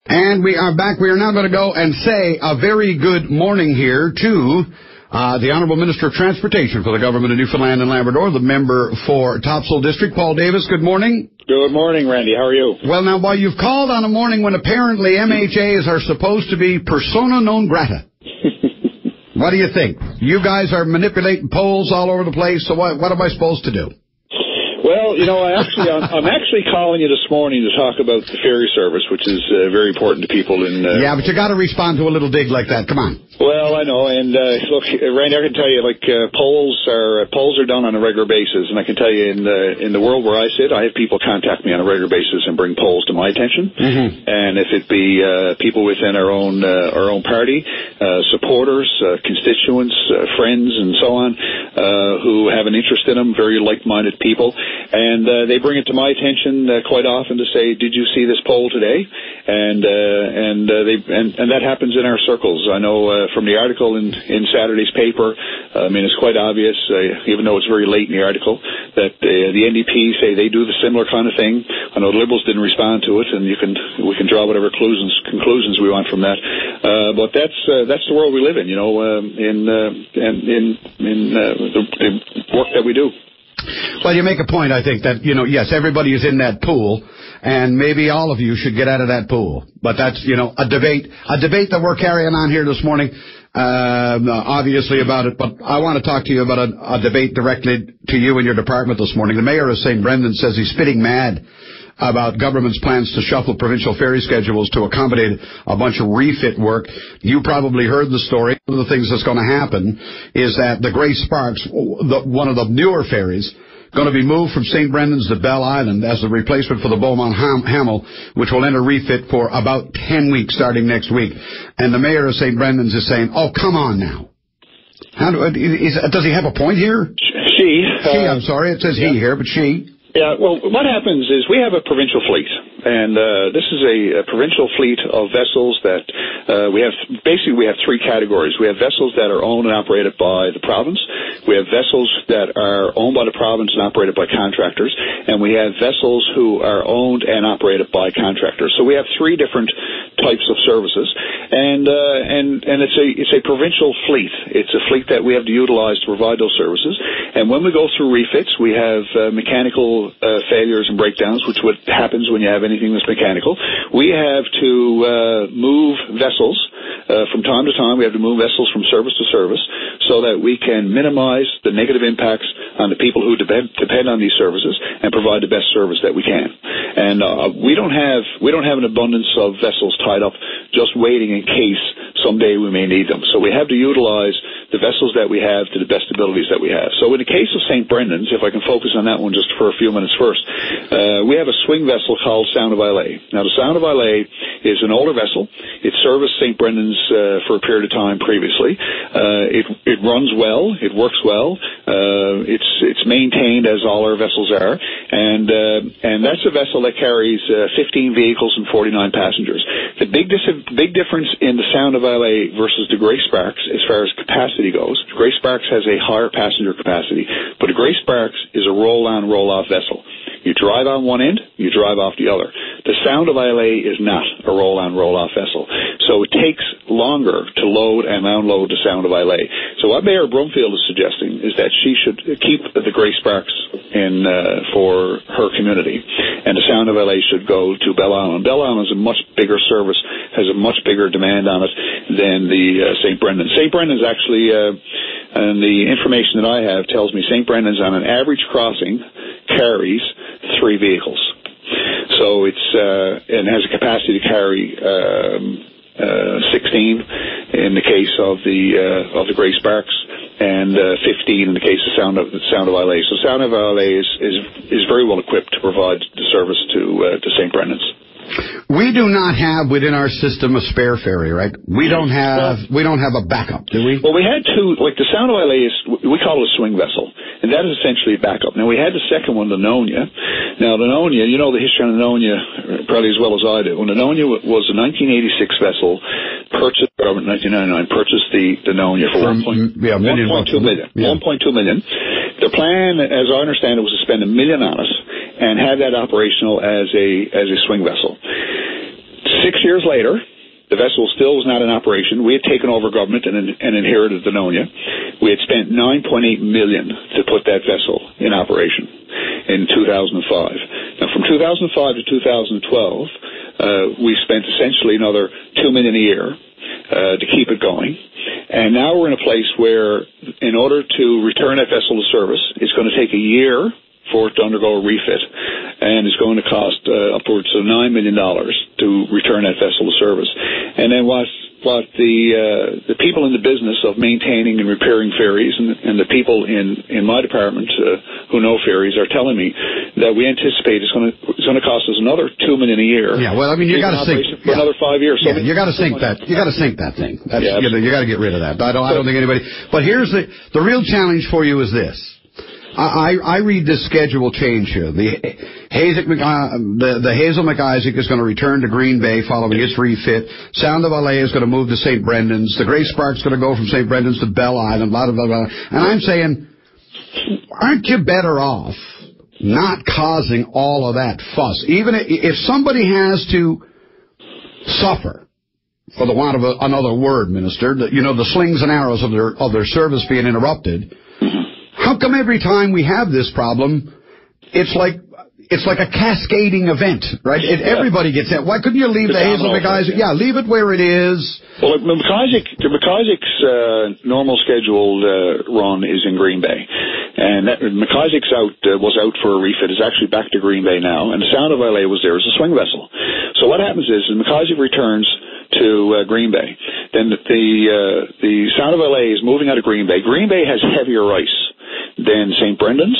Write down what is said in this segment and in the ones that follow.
And we are back. We are now going to go and say a very good morning here to the Honourable Minister of Transportation for the Government of Newfoundland and Labrador, the member for Topsail District, Paul Davis. Good morning. Good morning, Randy. How are you? Well, now, while you've called on a morning when apparently MHAs are supposed to be persona non grata, what do you think? You guys are manipulating polls all over the place, so what am I supposed to do? Well, I'm actually calling you this morning to talk about the ferry service, which is very important to people. Yeah, but you got to respond to a little dig like that. Come on. Well, I know, and look, Randy, I can tell you, polls are done on a regular basis, and I can tell you, in the world where I sit, I have people contact me on a regular basis and bring polls to my attention. Mm-hmm. And if it be people within our own party, supporters, constituents, friends, and so on, who have an interest in them, very like-minded people. And they bring it to my attention quite often to say, "Did you see this poll today?" And that happens in our circles. I know from the article in Saturday's paper. It's quite obvious, even though it's very late in the article, that the NDP say they do the similar kind of thing. I know the Liberals didn't respond to it, and we can draw whatever conclusions we want from that. But that's the world we live in. In the work that we do. Well, you make a point, I think, that, yes, everybody is in that pool, and maybe all of you should get out of that pool. But that's, a debate that we're carrying on here this morning, obviously about it. But I want to talk to you about a debate directly to you and your department this morning. The mayor of St. Brendan says he's spitting mad about government's plans to shuffle provincial ferry schedules to accommodate a bunch of refit work. You probably heard the story. One of the things that's going to happen is that the Grey Sparks, one of the newer ferries, going to be moved from St. Brendan's to Bell Island as a replacement for the Beaumont Hamel, which will enter refit for about 10 weeks starting next week. And the mayor of St. Brendan's is saying, "Oh, come on now." Does he have a point here? She, I'm sorry, it says he here, but she. Yeah, well, what happens is we have a provincial fleet, and this is a provincial fleet of vessels that we have three categories. We have vessels that are owned and operated by the province. We have vessels that are owned by the province and operated by contractors, and we have vessels who are owned and operated by contractors. So we have three different types of services, and it's a provincial fleet. It's a fleet that we have to utilize to provide those services. And when we go through refits, we have mechanical failures and breakdowns, which what happens when you have anything that's mechanical. We have to move vessels from time to time. We have to move vessels from service to service so that we can minimize the negative impacts on the people who depend on these services and provide the best service that we can. And we don't have an abundance of vessels tied up just waiting in case someday we may need them. So we have to utilize the vessels that we have to the best abilities that we have. So in the case of St. Brendan's, if I can focus on that one just for a few minutes first, we have a swing vessel called Sound of Islay. Now, the Sound of Islay is an older vessel. It serviced St. Brendan's for a period of time previously. It runs well. It works well. It's maintained as all our vessels are. And that's a vessel that carries 15 vehicles and 49 passengers. The big difference in the Sound of Islay versus the Grey Sparks as far as capacity goes, the Grey Sparks has a higher passenger capacity, but the Grey Sparks is a roll-on, roll-off vessel. You drive on one end, you drive off the other. The Sound of Islay is not a roll-on, roll-off vessel. So it takes longer to load and unload the Sound of Islay. So what Mayor Brumfield is suggesting is that she should keep the Grey Sparks in for her community, and the Sound of Islay should go to Bell Island. Bell Island is a much bigger service, has a much bigger demand on it than the St. Brendan. St. Brendan is actually, and the information that I have tells me St. Brendan's on an average crossing carries 3 vehicles. So it's and has a capacity to carry 16 in the case of the Grey Sparks, and 15 in the case of Sound of Islay. So Sound of Islay is very well equipped to provide the service to St. Brendan's. We do not have within our system a spare ferry, right? We don't have a backup, do we? Well, we had two. Like the Sound of Islay we call it a swing vessel, and that is essentially a backup. Now we had the second one, the Nonia. Now the Nonia, you know the history on the Nonia probably as well as I do. When the Nonia was a 1986 vessel, purchased by government in 1999, purchased the Nonia for 1.2 million. Yeah. 1.2 million. The plan, as I understand it, was to spend $1 million on it and have that operational as a swing vessel. 6 years later, the vessel still was not in operation. We had taken over government and inherited the Nonia. We had spent $9.8 million to put that vessel in operation in 2005. Now, from 2005 to 2012, we spent essentially another $2 million a year to keep it going. And now we're in a place where, in order to return that vessel to service, it's going to take a year for it to undergo a refit, and it's going to cost upwards of $9 million to return that vessel to service. And then what the people in the business of maintaining and repairing ferries and the people in my department who know ferries are telling me that we anticipate it's going to cost us another $2 million a year. Yeah, well, I mean, you got to sink for another 5 years. So you got to sink that. You got to sink that thing. That's, you got to get rid of that. I don't think anybody. But here's the real challenge for you is this. I read this schedule change here. The Hazel McIsaac is going to return to Green Bay following its refit. Sound of LA is going to move to St. Brendan's. The Grey Spark's going to go from St. Brendan's to Bell Island, blah, blah, blah, blah. And I'm saying, aren't you better off not causing all of that fuss? Even if somebody has to suffer, for the want of another word, Minister, the slings and arrows of their service being interrupted, how come every time we have this problem, it's like a cascading event, right? Everybody gets that. Why couldn't you leave the Hazel McIsaac? Yeah, leave it where it is. Well, McIsaac's normal scheduled run is in Green Bay, and McIsaac's was out for a refit. Is actually back to Green Bay now, and the Sound of LA was there as a swing vessel. So what happens is McIsaac returns to Green Bay. Then the Sound of LA is moving out of Green Bay. Green Bay has heavier ice than St. Brendan's,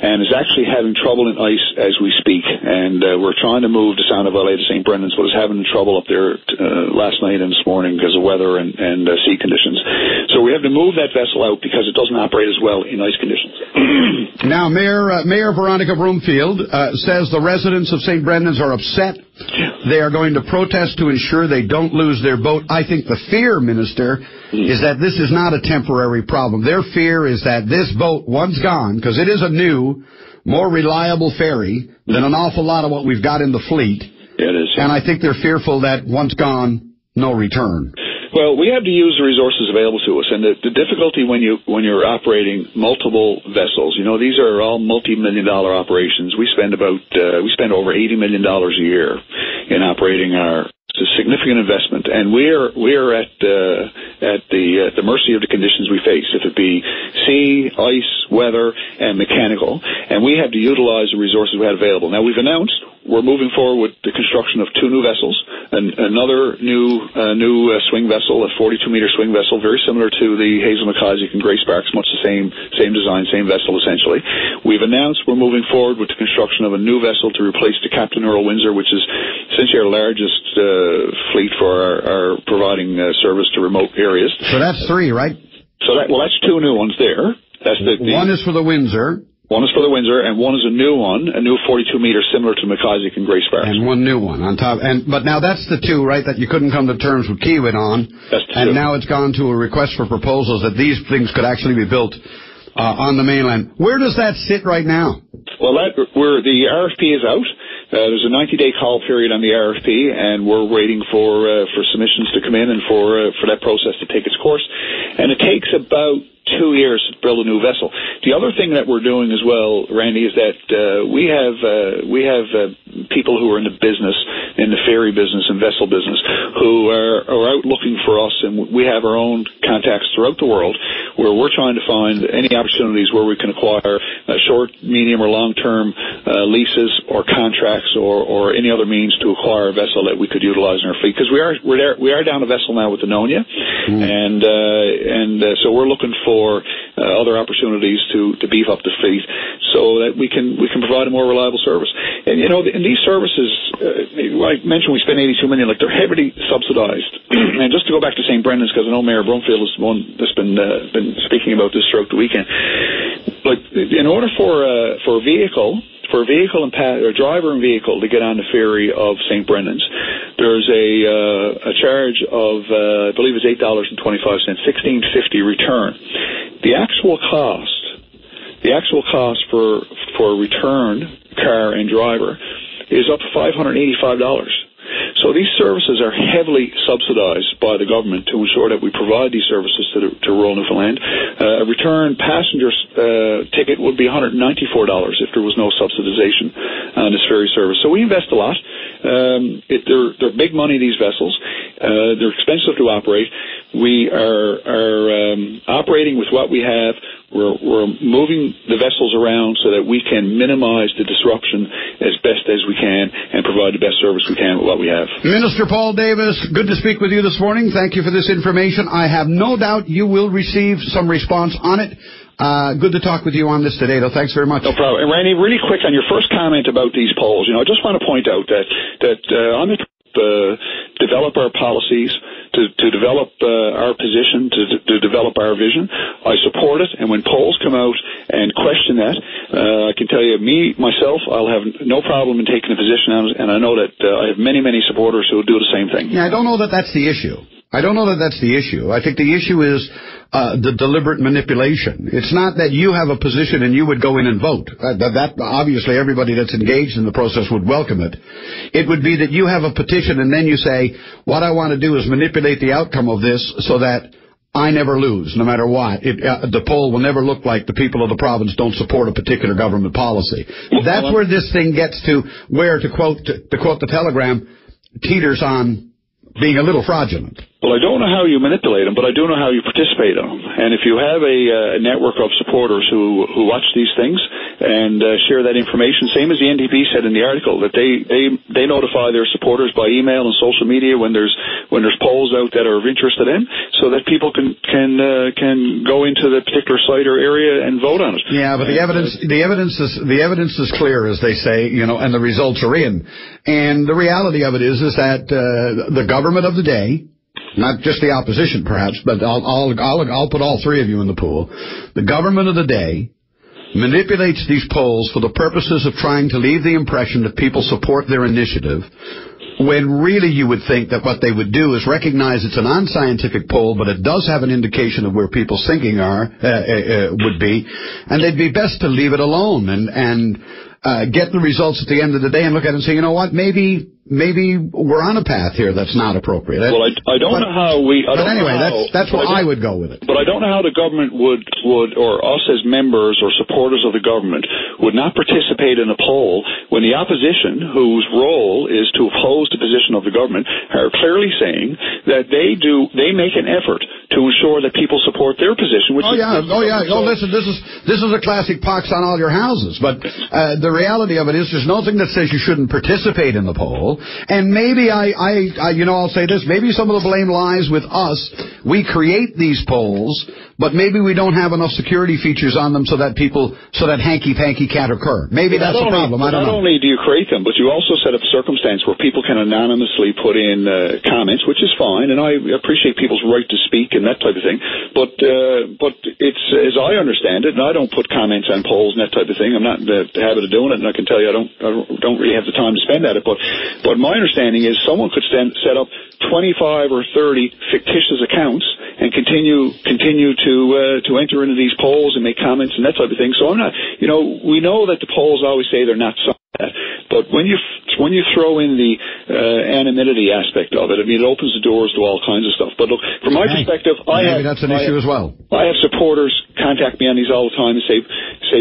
and is actually having trouble in ice as we speak. And we're trying to move the Sound of LA to St. Brendan's, but is having trouble up there last night and this morning because of weather and sea conditions. So we have to move that vessel out because it doesn't operate as well in ice conditions. Now, Mayor Veronica Broomfield says the residents of St. Brendan's are upset. They are going to protest to ensure they don't lose their boat. I think the fear, Minister, is that this is not a temporary problem. Their fear is that this boat, once gone, because it is a new, more reliable ferry than an awful lot of what we've got in the fleet. It is. And I think they're fearful that once gone, no return. Well, we have to use the resources available to us, and the difficulty when you're operating multiple vessels, these are all multi-million-dollar operations. We spend over $80 million a year in operating our. It's a significant investment, and we are at the mercy of the conditions we face, if it be sea, ice, weather, and mechanical. And we have to utilize the resources we have available. Now, we've announced we're moving forward with the construction of 2 new vessels, and another new swing vessel, a 42-meter swing vessel, very similar to the Hazel McIsaac and Grey Sparks, much the same design, same vessel essentially. We've announced we're moving forward with the construction of a new vessel to replace the Captain Earl Windsor, which is essentially our largest fleet for our providing service to remote areas. So that's 3, right? So that's 2 new ones there. That's one is for the Windsor. One is for the Windsor, and one is a new one, a new 42-meter similar to McIsaac and Grey Sparks. And one new one on top. But now that's the 2, right, that you couldn't come to terms with Kiewit on. That's the 2. And now it's gone to a request for proposals that these things could actually be built on the mainland. Where does that sit right now? Well, the RFP is out. There's a 90-day call period on the RFP, and we're waiting for submissions to come in and for that process to take its course. And it takes about 2 years to build a new vessel. The other thing that we're doing as well, Randy, is that we have people who are in the business, in the ferry business and vessel business, who are out looking for us, and we have our own contacts throughout the world where we're trying to find any opportunities where we can acquire short, medium, or long-term leases or contracts or any other means to acquire a vessel that we could utilize in our fleet. Because we are down a vessel now with the Nonia, and so we're looking for other opportunities to beef up the fleet so that we can provide a more reliable service. And in these services, I mentioned we spend $82 million. Like, they're heavily subsidized. And just to go back to St. Brendan's, because I know Mayor Broomfield is the one that's been speaking about this throughout the weekend. But in order for a vehicle and a driver and vehicle to get on the ferry of St. Brendan's, there's a charge of I believe it's $8.25, $16.50 return. The actual cost for a return car and driver is up to $585. So So these services are heavily subsidized by the government to ensure that we provide these services to rural Newfoundland. A return passenger ticket would be $194 if there was no subsidization on this ferry service. So we invest a lot. They're big money, these vessels. They're expensive to operate. We are operating with what we have. We're moving the vessels around so that we can minimize the disruption as best as we can and provide the best service we can with what we have. Minister Paul Davis, good to speak with you this morning. Thank you for this information. I have no doubt you will receive some response on it. Good to talk with you on this today, though. Thanks very much. No problem. And Randy, really quick on your first comment about these polls, I just want to point out that on the develop our policies, to develop our position, to develop our vision. I support it, and when polls come out and question that, I can tell you, myself, I'll have no problem in taking a position on it, and I know that I have many, many supporters who will do the same thing. Yeah, I don't know that that's the issue. I think the issue is the deliberate manipulation. It's not that you have a position and you would go in and vote. That obviously everybody that's engaged in the process would welcome it. It would be that you have a petition and then you say, what I want to do is manipulate the outcome of this so that I never lose, no matter what. The poll will never look like the people of the province don't support a particular government policy. That's where this thing gets to where, to quote the Telegram, teeters on being a little fraudulent. Well, I don't know how you manipulate them, but I do know how you participate in them. And if you have a network of supporters who watch these things and share that information, same as the NDP said in the article, that they notify their supporters by email and social media when there's polls out that are of interest to them, so that people can go into the particular site or area and vote on it. Yeah, but the evidence is clear, as they say, and the results are in. And the reality of it is that the government of the day, not just the opposition, perhaps, but I'll put all three of you in the pool. The government of the day manipulates these polls for the purposes of trying to leave the impression that people support their initiative, when really you would think that what they would do is recognize it's an unscientific poll, but it does have an indication of where people's thinking would be, and they'd be best to leave it alone and get the results at the end of the day and look at it and say, you know what, maybe we're on a path here that's not appropriate. Well, I don't know how we... But anyway, that's where I would go with it. But I don't know how the government would, or us as members or supporters of the government, would not participate in a poll when the opposition, whose role is to oppose the position of the government, are clearly saying that they make an effort to ensure that people support their position. Which listen, this is a classic pox on all your houses. But the reality of it is there's nothing that says you shouldn't participate in the poll. And maybe I'll say this, maybe some of the blame lies with us. We create these polls, but maybe we don't have enough security features on them so that hanky-panky can't occur. Maybe that's the problem. I don't know. Not only do you create them, but you also set up a circumstance where people can anonymously put in comments, which is fine, and I appreciate people's right to speak and that type of thing. But it's, as I understand it, and I don't put comments on polls and that type of thing. I'm not in the habit of doing it, and I can tell you I don't really have the time to spend at it. But my understanding is someone could set up 25 or 30 fictitious accounts and continue to enter into these polls and make comments and that type of thing. So I'm not, we know that the polls always say they're not some of that, but when you throw in the anonymity aspect of it, I mean, it opens the doors to all kinds of stuff. But look, from my perspective, that's an issue as well. I have supporters contact me on these all the time and say,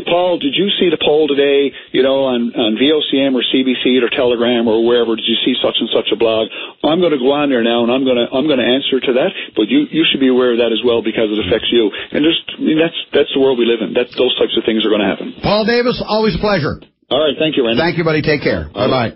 Paul, did you see the poll today, on VOCM or CBC or Telegram or wherever? Did you see such and such a blog? I'm going to go on there now and I'm going to answer to that. But you should be aware of that as well because it affects you. And that's the world we live in. Those types of things are going to happen. Paul Davis, always a pleasure. All right, thank you, Randy. Thank you, buddy. Take care. Bye-bye.